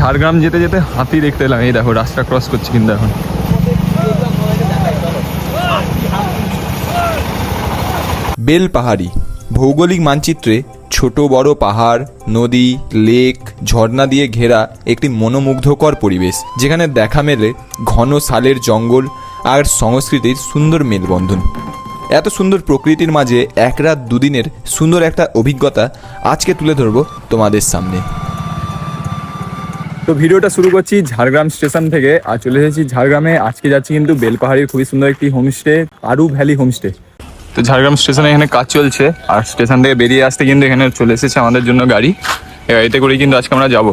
ঝাড়গ্রাম যেতে যেতে হাতি দেখতে এলাম। এই দেখো রাস্তা ক্রস করছি কিন্তু এখন। বেলপাহাড়ি ভৌগোলিক মানচিত্রে ছোট বড় পাহাড়, নদী, লেক, ঝর্ণা দিয়ে ঘেরা একটি মনোমুগ্ধকর পরিবেশ, যেখানে দেখা মেলে ঘন শালের জঙ্গল আর সংস্কৃতির সুন্দর মেলবন্ধন। এত সুন্দর প্রকৃতির মাঝে এক রাত দুদিনের সুন্দর একটা অভিজ্ঞতা আজকে তুলে ধরবো তোমাদের সামনে। তো ভিডিওটা শুরু করছি ঝাড়গ্রাম স্টেশন থেকে, আর চলে এসেছি ঝাড়গ্রামে। আজকে যাচ্ছি কিন্তু বেলপাহাড়ির খুবই সুন্দর একটি হোমস্টে, আরু ভ্যালি হোমস্টে। তো ঝাড়গ্রাম স্টেশনে এখানে কাজ চলছে, আর স্টেশন থেকে বেরিয়ে আসতে কিন্তু এখানে চলে এসেছে আমাদের জন্য গাড়ি। এই গাড়িতে করেই কিন্তু আজকে আমরা যাবো।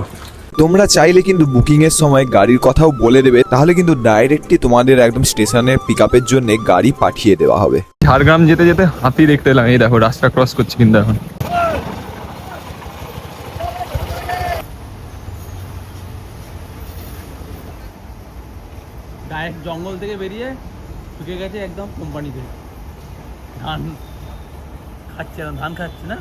তোমরা চাইলে কিন্তু বুকিংয়ের সময় গাড়ির কথাও বলে দেবে, তাহলে কিন্তু ডাইরেক্টলি তোমাদের একদম স্টেশনে পিক আপের জন্য গাড়ি পাঠিয়ে দেওয়া হবে। ঝাড়গ্রাম যেতে যেতে হাতি দেখতে এলাম। এই দেখো রাস্তা ক্রস করছি কিন্তু এখন। ডাইরেক্ট জঙ্গল থেকে বেরিয়ে ঢুকে গেছে একদম কোম্পানিতে। ধান খাচ্ছে, ধান খাচ্ছে না।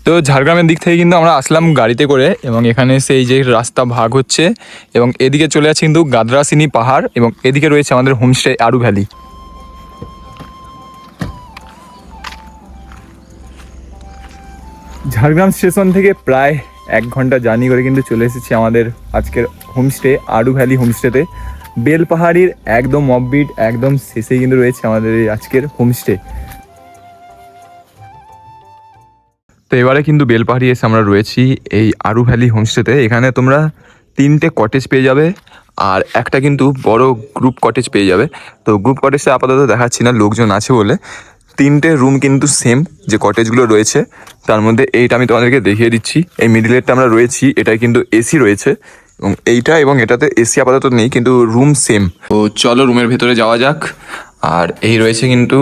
তো ঝাড়গ্রামের দিক থেকে কিন্তু আমরা আসলাম গাড়িতে করে, এবং এখানে এসে এই যে রাস্তা ভাগ হচ্ছে, এবং এদিকে চলে যাচ্ছে কিন্তু গাদ্রাসিনী পাহাড়, এবং এদিকে রয়েছে আমাদের হোমস্টে আরু ভ্যালি। ঝাড়গ্রাম স্টেশন থেকে প্রায় 1 ঘন্টা জার্নি করে কিন্তু চলে এসেছি আমাদের আজকের হোমস্টে আরু ভ্যালি হোমস্টেতে। বেলপাহাড়ির একদম অফবিট একদম শেষেই কিন্তু রয়েছে আমাদের এই আজকের হোমস্টে। তো এবারে কিন্তু বেলপাহাড়ি এসে আমরা রয়েছি এই আরু ভ্যালি হোমস্টেতে। এখানে তোমরা 3টে কটেজ পেয়ে যাবে, আর একটা কিন্তু বড় গ্রুপ কটেজ পেয়ে যাবে। তো গ্রুপ কটেজে আপাতত দেখাচ্ছি না, লোকজন আছে বলে। 3টে রুম কিন্তু সেম যে কটেজগুলো রয়েছে, তার মধ্যে এইটা আমি তোমাদেরকে দেখিয়ে দিচ্ছি। এই মিডিলেরটা আমরা রয়েছি, এটাই কিন্তু এসি রয়েছে, এবং এইটা এবং এটাতে এসি আপাতত নেই, কিন্তু রুম সেম। তো চলো রুমের ভেতরে যাওয়া যাক। আর এই রয়েছে কিন্তু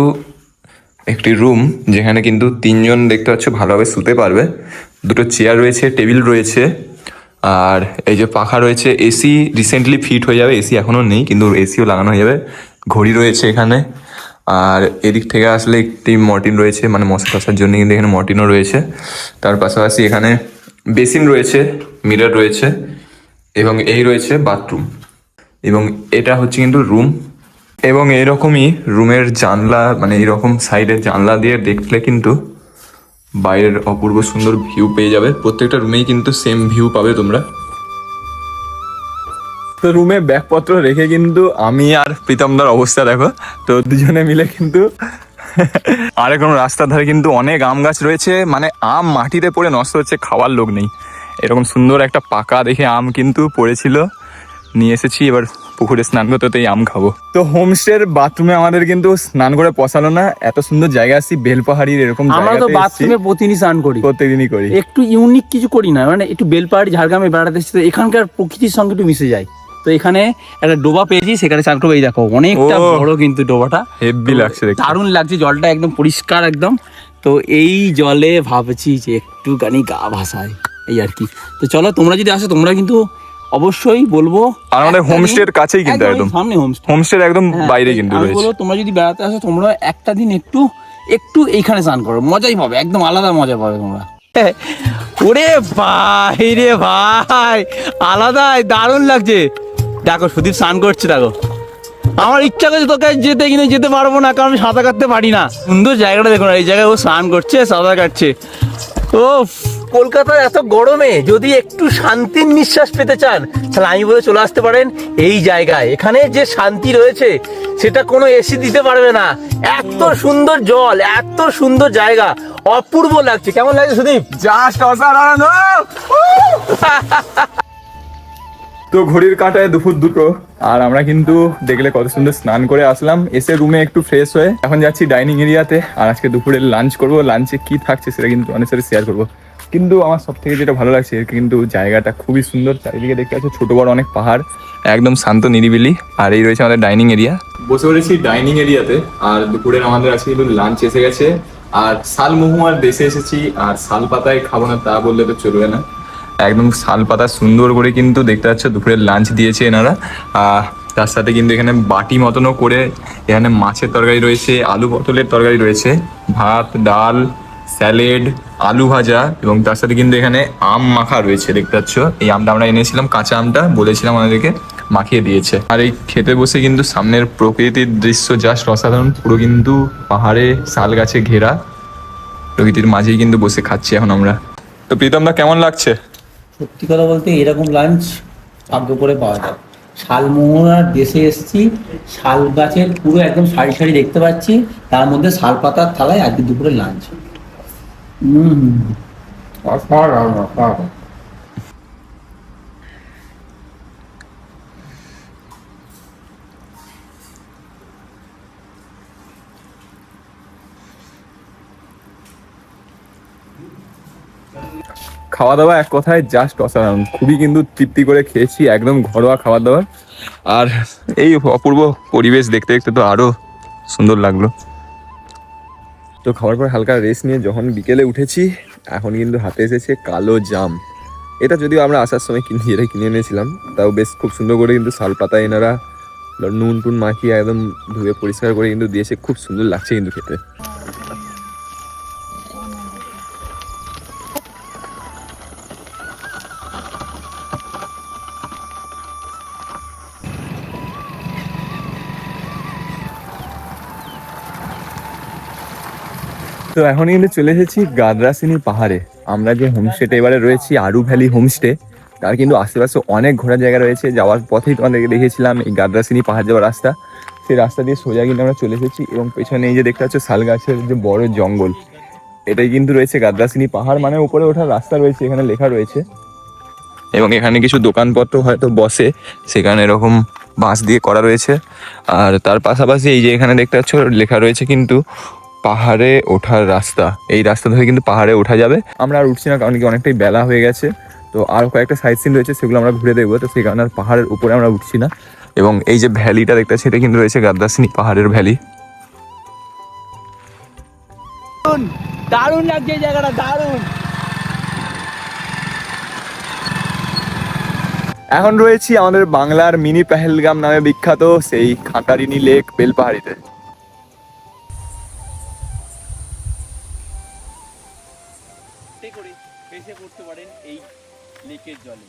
একটি রুম, যেখানে কিন্তু 3জন দেখতে পাচ্ছ ভালোভাবে শুতে পারবে। 2টো চেয়ার রয়েছে, টেবিল রয়েছে, আর এই যে পাখা রয়েছে। এসি রিসেন্টলি ফিট হয়ে যাবে, এসি এখনও নেই কিন্তু এসিও লাগানো হয়ে যাবে। ঘড়ি রয়েছে এখানে, আর এদিক থেকে আসলে একটি মর্টিন রয়েছে, মানে মশা টশার জন্য কিন্তু এখানে মর্টিনও রয়েছে। তার পাশাপাশি এখানে বেসিন রয়েছে, মিরর রয়েছে, এবং এই রয়েছে বাথরুম, এবং এটা হচ্ছে কিন্তু রুম। এবং এইরকমই রুমের জানলা, মানে এইরকম সাইডের জানলা দিয়ে দেখলে কিন্তু বাইরের অপূর্ব সুন্দর ভিউ পেয়ে যাবে। প্রত্যেকটা রুমেই কিন্তু সেম ভিউ পাবে তোমরা। তো রুমে ব্যাগপত্র রেখে কিন্তু আমি আর প্রীতমদার অবস্থা দেখো। তো দুজনে মিলে কিন্তু আর কোনো রাস্তার ধারে কিন্তু অনেক আম গাছ রয়েছে, মানে আম মাটিতে পড়ে নষ্ট হচ্ছে, খাওয়ার লোক নেই। এরকম সুন্দর একটা পাকা দেখে আম কিন্তু পড়েছিল, নিয়ে এসেছি। এবার পুকুরে স্নান করতে তো এই আম খাবো। তো হোমস্টের বাথরুমে আমাদের কিন্তু স্নান করে পছালো না, এত সুন্দর জায়গা আসছি বেলপাহাড়ির, এরকম আমরা তো বাথরুমে প্রতিদিনই স্নান করি, প্রত্যেকদিনই করি। একটু ইউনিক কিছু করি না, মানে একটু বেলপাহাড়ি ঝাড়গ্রামে বেড়াতে এসেছি তো এখানকার প্রকৃতির সঙ্গে একটু মিশে যায়। তো এখানে একটা ডোবা পেয়েছি, সেখানে স্নান করবো। এই দেখো অনেকটা বড় কিন্তু ডোবাটা, হেভি লাগছে, দারুণ লাগছে। জলটা একদম পরিষ্কার একদম। তো এই জলে ভাবছি যে একটুখানি গা ভাসায়, এই আর কি। তো চলো তোমরা যদি আসো, তোমরা কিন্তু অবশ্যই বলবো। আর আমাদের হোমস্টের কাছেই কিন্তু একদম সামনে হোমস্টের একদম বাইরে কিন্তু রয়েছে। বলো তোমরা যদি বেড়াতে আসো, তোমরা একটা দিন একটু এইখানে স্নান করো, মজাই পাবে, একদম আলাদা মজা পাবে তোমরা। ওরে ভাই রে ভাই, আলাদাই দারুণ লাগছে। দেখো সুদীপ স্নান করছে, দেখো। আমার ইচ্ছা করছে তোকে যেতে, কিনে যেতে পারবো না, কারণ আমি সাঁতার কাটতে পারি না। সুন্দর জায়গাটা দেখো না, এই জায়গায় ও স্নান করছে, সাঁতার কাটছে। ও কলকাতার এত গরমে যদি একটু শান্তির নিঃশ্বাস পেতে চান, তাহলে আমি বলে চলে আসতে পারেন এই জায়গায়। এখানে যে শান্তি রয়েছে সেটা কোনো এসি দিতে পারবে না। এত সুন্দর জল, এত সুন্দর জায়গা, অপূর্ব লাগছে। কেমন লাগছে সুদীপ? জাস্ট অসাধারণ। তো ঘড়ির কাঁটায় দুপুর 2টো, আর আমরা কিন্তু দেখলে কত সুন্দর স্নান করে আসলাম। এসে রুমে একটু ফ্রেশ হয়ে এখন যাচ্ছি ডাইনিং এরিয়াতে, আর আজকে দুপুরে লাঞ্চ করবো। লাঞ্চে কি থাকছে সেটা কিন্তু অনেক সাথে শেয়ার করবো। কিন্তু আমার সব থেকে যেটা ভালো লাগছে, কিন্তু জায়গাটা খুবই সুন্দর। চারিদিকে দেখতে পাচ্ছ ছোট বড় অনেক পাহাড়, একদম শান্ত নিরিবিলি। আর এই রয়েছে আমাদের ডাইনিং এরিয়া। বসে পড়েছি ডাইনিং এরিয়াতে, আর দুপুরের আমাদের আজকে কিন্তু লাঞ্চ এসে গেছে। আর শালমহুয়ার দেশে এসেছি, আর শাল পাতায় খাবো না তা বললে তো চলবে না। একদম শাল পাতা সুন্দর করে কিন্তু দেখতে পাচ্ছ দুপুরের লাঞ্চ দিয়েছে এনারা। তার সাথে কিন্তু এখানে বাটি মতনও করে এখানে মাছের তরকারি রয়েছে, আলু পটলের তরকারি রয়েছে, ভাত, ডাল, স্যালেড, আলু ভাজা এবং তার সাথে কিন্তু এখানে আম মাখা রয়েছে দেখতে পাচ্ছ। এই আমটা আমরা এনেছিলাম, কাঁচা আমটা বলেছিলাম আমাদেরকে, মাখিয়ে দিয়েছে। আর এই খেতে বসে কিন্তু সামনের প্রকৃতির দৃশ্য জাস্ট অসাধারণ, পুরো কিন্তু পাহাড়ে শাল গাছে ঘেরা, প্রকৃতির মাঝেই কিন্তু বসে খাচ্ছি এখন আমরা। তো প্রীতম দা কেমন লাগছে? সত্যি কথা বলতে এরকম লাঞ্চ ভাগ্য করে পাওয়া যায়। শালমোহনার দেশে এসেছি, শাল গাছের পুরো একদম সারি সারি দেখতে পাচ্ছি, তার মধ্যে শাল পাতার থালায় আজকে দুপুরে লাঞ্চ। খাওয়া দাওয়া এক কথায় জাস্ট অসাধারণ, খুবই কিন্তু তৃপ্তি করে খেয়েছি, একদম ঘরোয়া খাবার দাবার। আর এই অপূর্ব পরিবেশ দেখতে দেখতে তো আরো সুন্দর লাগলো। তো খাওয়ার পর হালকা রেস্ট নিয়ে যখন বিকেলে উঠেছি, এখন কিন্তু হাতে এসেছে কালো জাম। এটা যদিও আমরা আসার সময় কিনে এনেছিলাম, তাও বেশ খুব সুন্দর করে কিন্তু শাল পাতায় এনারা নুন টুন মাখিয়ে একদম ধুয়ে পরিষ্কার করে কিন্তু দিয়েছে, খুব সুন্দর লাগছে কিন্তু খেতে। তো এখন কিন্তু চলে এসেছি গাদ্রাসিনী পাহাড়ে। আমরা যে হোমস্টেতে এবারে রয়েছি, আরু ভ্যালি হোমস্টে, তার কিন্তু আশেপাশে অনেক ঘোরার জায়গা রয়েছে। যাওয়ার পথেই তোমাদেরকে দেখিয়েছিলাম এই গাদ্রাসিনী পাহাড় যাওয়ার রাস্তা, সেই রাস্তা দিয়ে সোজা কিন্তু আমরা চলে এসেছি। এবং পেছনে এই যে দেখতে পাচ্ছ শাল গাছের যে বড় জঙ্গল, এটাই কিন্তু রয়েছে গাদ্রাসিনী পাহাড়, মানে উপরে ওঠার রাস্তা রয়েছে, এখানে লেখা রয়েছে। এবং এখানে কিছু দোকানপত্র হয়তো বসে, সেখানে এরকম বাঁশ দিয়ে করা রয়েছে। আর তার পাশাপাশি এই যে এখানে দেখতে পাচ্ছ লেখা রয়েছে কিন্তু পাহাড়ে ওঠার রাস্তা, এই রাস্তা ধরে কিন্তু পাহাড়ে ওঠা যাবে। আমরা আর উঠছি না, কারণ কি অনেকটাই বেলা হয়ে গেছে। তো আর কয়েকটা সাইড সিন রয়েছে, সেগুলো আমরা ঘুরে দেখবো, তো সেই কারণে আর পাহাড়ের উপরে আমরা উঠছি না। এবং এই যে ভ্যালিটা দেখতে পাচ্ছি, এটা কিন্তু রয়েছে গাদ্রাসিনী পাহাড়ের ভ্যালি। দারুণ লাগছে এই জায়গাটা, দারুণ। এখন রয়েছি আমাদের বাংলার মিনি পেহেলগাম নামে বিখ্যাত সেই খাঁকারিনী লেক বেলপাহাড়িতে। করতে পারেন এই লেকের জলে।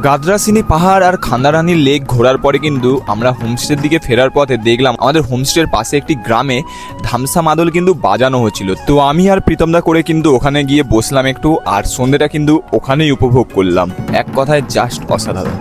গাদ্রাসিনী পাহাড় আর খান্দারানি লেক ঘোরার পরে কিন্তু আমরা হোমস্টের দিকে ফেরার পথে দেখলাম আমাদের হোমস্টের পাশে একটি গ্রামে ধামসা মাদল কিন্তু বাজানো হচ্ছিল। তো আমি আর প্রীতমদা করে কিন্তু ওখানে গিয়ে বসলাম একটু, আর সন্ধ্যেটা কিন্তু ওখানেই উপভোগ করলাম। এক কথায় জাস্ট অসাধারণ।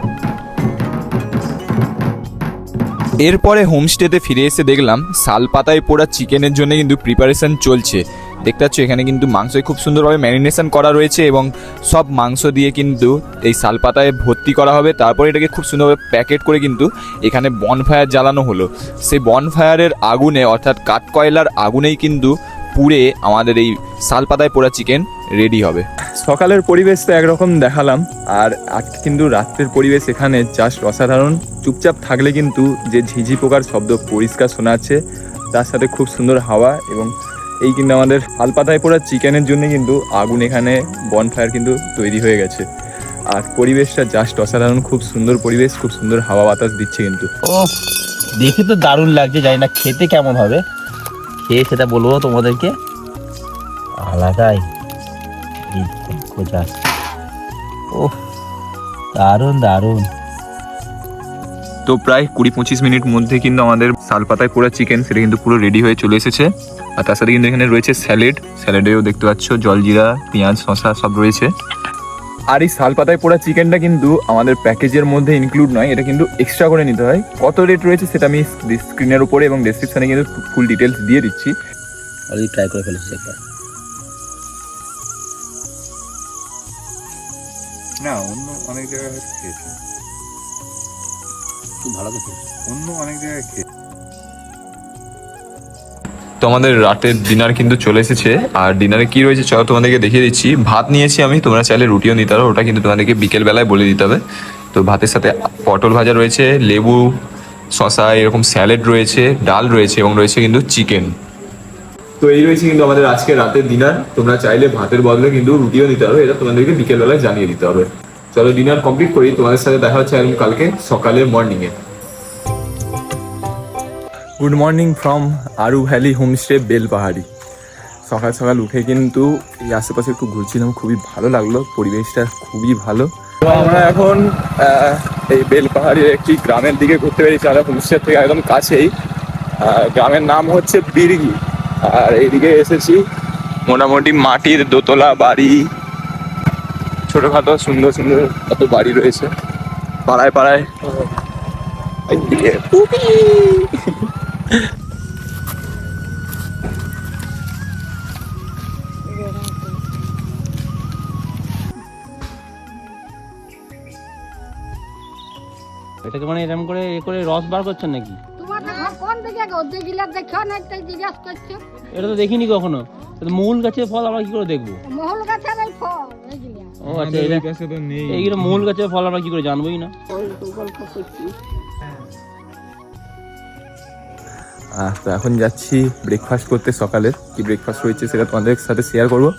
এরপরে হোমস্টেতে ফিরে এসে দেখলাম শাল পাতায় পোড়া চিকেনের জন্য কিন্তু প্রিপারেশন চলছে। দেখতে পাচ্ছ এখানে কিন্তু মাংস খুব সুন্দরভাবে ম্যারিনেশন করা রয়েছে, এবং সব মাংস দিয়ে কিন্তু এই শাল পাতায় ভর্তি করা হবে। তারপরে এটাকে খুব সুন্দরভাবে প্যাকেট করে কিন্তু এখানে বনফায়ার জ্বালানো হলো। সেই বনফায়ারের আগুনে, অর্থাৎ কাঠকয়লার আগুনেই কিন্তু পুড়ে আমাদের এই শাল পাতায় পোড়া চিকেন রেডি হবে। সকালের পরিবেশ তো একরকম দেখালাম, আর আজকে কিন্তু রাত্রের পরিবেশ এখানে জাস্ট অসাধারণ। চুপচাপ থাকলে কিন্তু যে ঝিঝি পোকার শব্দ পরিষ্কার শোনা যাচ্ছে, তার সাথে খুব সুন্দর হাওয়া, এবং এই কিন্তু আমাদের শাল পাতায় পোড়া চিকেনের জন্য কিন্তু আগুন, এখানে বনফায়ার কিন্তু তৈরি হয়ে গেছে। আর পরিবেশটা জাস্ট অসাধারণ, খুব সুন্দর পরিবেশ, খুব সুন্দর হাওয়া বাতাস দিচ্ছে কিন্তু। ও দেখে তো দারুণ লাগছে, জানি না খেতে কেমন হবে, খেয়ে সেটা বলবো তোমাদেরকে। আলাদাই ও দারুণ দারুণ। তো প্রায় 20-25 মিনিট মধ্যে কিন্তু আমাদের শাল পাতায় পোড়া চিকেন সেটা কিন্তু পুরো রেডি হয়ে চলে এসেছে। আর তার সাথে কিন্তু এখানে রয়েছে স্যালাডেও দেখতে পাচ্ছ জলজিরা, পেঁয়াজ, শসা সব রয়েছে। আর এই শাল পাতায় পোড়া চিকেনটা কিন্তু আমাদের প্যাকেজের মধ্যে ইনক্লুড নয়, এটা কিন্তু এক্সট্রা করে নিতে হয়। কত রেট রয়েছে সেটা আমি স্ক্রিনের উপরে এবং ডেসক্রিপশনে কিন্তু ফুল ডিটেলস দিয়ে দিচ্ছি। অলরেডি ট্রাই করে ফেলেছি একবার। না, অন্য অনেক জায়গায় হয়তো খেয়েছি, খুব ভালো তো খেয়েছি। অন্য অনেক জায়গায় খেয়েছি। তো আমাদের রাতের ডিনার কিন্তু চলে এসেছে। আর ডিনারে কি রয়েছে চলো তোমাদেরকে দেখিয়ে দিচ্ছি। ভাত নিয়েছি আমি, তোমরা চাইলে রুটিও নিতে পারো, ওটা কিন্তু তোমাদেরকে বিকেল বেলায় বলে দিতে হবে। তো ভাতের সাথে পটল ভাজা রয়েছে, লেবু, শসা, এরকম স্যালাড রয়েছে, ডাল রয়েছে, এবং রয়েছে কিন্তু চিকেন। তো এই রয়েছে কিন্তু আমাদের আজকে রাতের ডিনার। তোমরা চাইলে ভাতের বদলে কিন্তু রুটিও নিতে পারো, এটা তোমাদেরকে বিকেল বেলায় জানিয়ে দিতে হবে। চলো ডিনার কমপ্লিট করি, তোমাদের সাথে দেখা হচ্ছে একদম কালকে সকালের মর্নিংয়ে। Good morning from Aru valley homestay Belpahari. সকাল সকাল উঠে কিন্তু এই আশেপাশে একটু ঘুরছিলাম, খুবই ভালো লাগলো, পরিবেশটা খুবই ভালো। তো আমরা এখন এই বেলপাহাড়ির একটি গ্রামের দিকে ঘুরতে পেরেছি, আমরা হোমস্টে থেকে একদম কাছেই। গ্রামের নাম হচ্ছে বিরগি। আর এইদিকে এসেছি, মোটামুটি মাটির দোতলা বাড়ি, ছোটখাটো সুন্দর সুন্দর কত বাড়ি রয়েছে পাড়ায় পাড়ায়। এইদিকে এটাকে মানে এরকম করে করে রস বার করছেন নাকি? তোমার ঘর কোন দিকে গো? দিকে দেখো না, তাই জিজ্ঞাসা করছো। এটা তো দেখিনি কখনো। এটা তো মূল গাছের ফল আমরা কি করে দেখবো? মহল গাছের এই ফল এগুলো। ও আচ্ছা, এইগুলো মূল গাছের ফল আমরা কি করে জানবোই না? তো এখন যাচ্ছি ব্রেকফাস্ট করতে। সকালের কি ব্রেকফাস্ট হয়েছে সেটা তোমাদের সাথে শেয়ার করবো।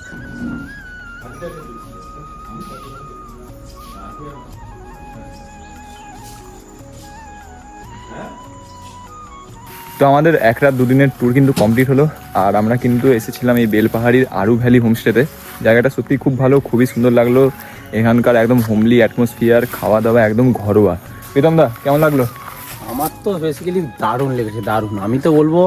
তো আমাদের এক রাত দুদিনের ট্যুর কিন্তু কমপ্লিট হলো। আর আমরা কিন্তু এসেছিলাম এই বেলপাহাড়ির আরু ভ্যালি হোমস্টেতে। জায়গাটা সত্যি খুব ভালো, খুবই সুন্দর লাগলো। এখানকার একদম হোমলি অ্যাটমসফিয়ার, খাওয়া দাওয়া একদম ঘরোয়া। প্রীতম দা কেমন লাগলো? আমার তো বেসিক্যালি দারুণ লেগেছে, দারুণ। আমি তো বলবো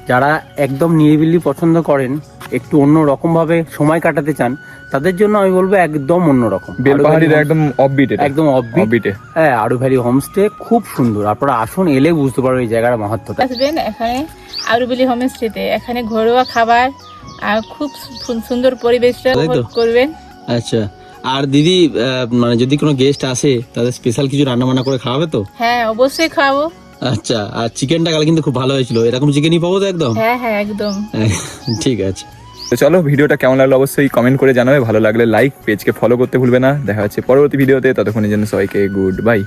যারা একদম নিরিবিলি পছন্দ করেন, একটু অন্য রকম ভাবে সময় কাটাতে চান, তাদের জন্য আমি বলবো একদম অন্যরকম। বেলপাহাড়ির একদম অফবিট, একদম অফবিটে। হ্যাঁ, আরু ভ্যালি হোমস্টে খুব সুন্দর। আপনারা আসুন, এলে বুঝতে পারবেন এই জায়গার মাহাত্ম্যটা। আসবেন এখানে আরু ভ্যালি হোমস্টেতে। এখানে ঘরোয়া খাবার আর খুব সুন্দর পরিবেশটা উপভোগ করবেন। আচ্ছা, আর দিদি মানে যদি কোনো গেস্ট আসে তাদের স্পেশাল কিছু রান্না বান্না করে খাওয়াবে তো? হ্যাঁ, অবশ্যই খাবো। আচ্ছা, আর চিকেনটা কাল কিন্তু খুব ভালো হয়েছিল। এরকম চিকেনই পাবো তো একদম? হ্যাঁ হ্যাঁ, একদম। ঠিক আছে। তো চলো, ভিডিওটা কেমন লাগলো অবশ্যই কমেন্ট করে জানাবে। ভালো লাগলে লাইক, পেজকে ফলো করতে ভুলবে না। দেখা হচ্ছে পরবর্তী ভিডিওতে, ততক্ষণের জন্য সবাইকে গুড বাই।